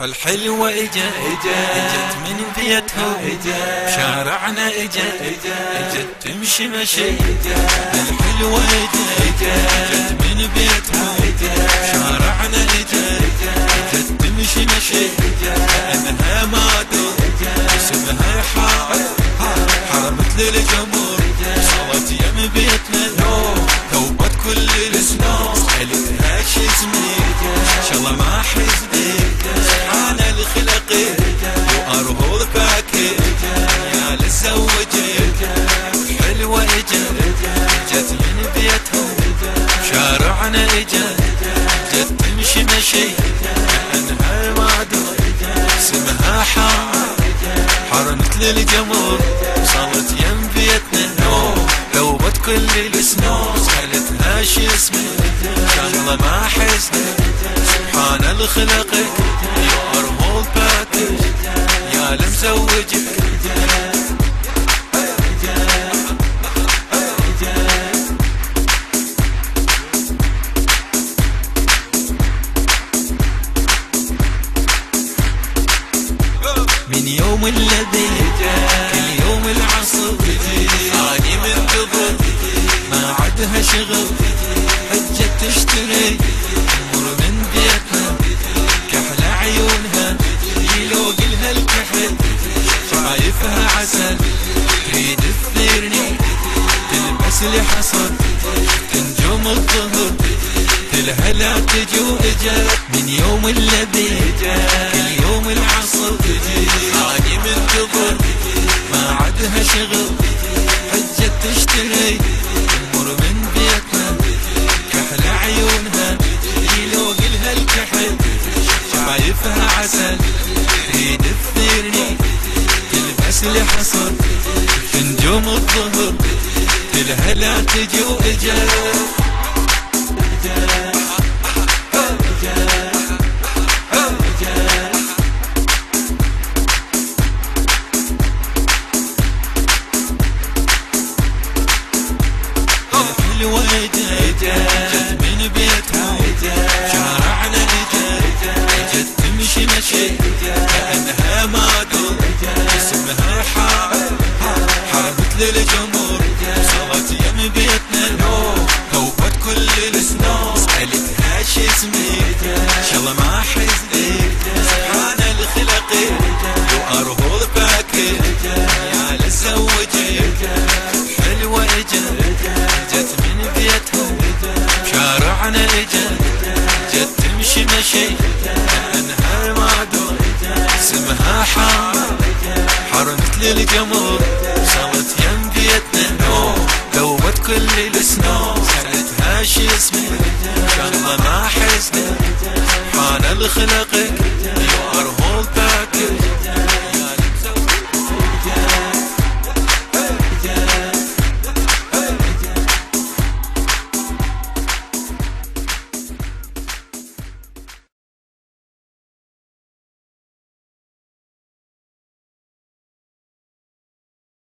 الحلوة اجت من بيتها بشارعنا اجت تمشي مشي. الحلوة اجت من بيتها بشارعنا اجت تمشي مشي. انها ما اسمها حارة مثل الجمر صارت يم بيتنا ذوبت كل الاسماء. سألتها شو اسمي ان شاء الله ما حزني سبحان الخلق وارهو فاكر يا للزوجي. حلوة اجت من بيتهم شارعنا اجت تمشي مشي. انها ما اسمها حارة مثل الجمر صارت يم بيتنا ذوبت كل الاسماء. سألتها شو اسمي كان الله ما حزني سبحان الخلق يرمو فاتك يا لمزوجك. من يوم الذي كل يوم العصر اني منتظر ما عدها شغل حجت تشتري تمر من بيتنا كحل عيونها يلوق لها الكحل. شايفها عسل تريد تثيرني تلبس لي حصر تنجم الظهر تلها لا تجي واجت. من يوم الذي كل يوم العصر اني منتظر ما عدها شغل حجت تشتري تمر من بيتنا كحل عيونها يلوق لها الكحل. شايفها عسل تريد تثيرني تلبس لي حصر تنجم الظهر تلها لا تجي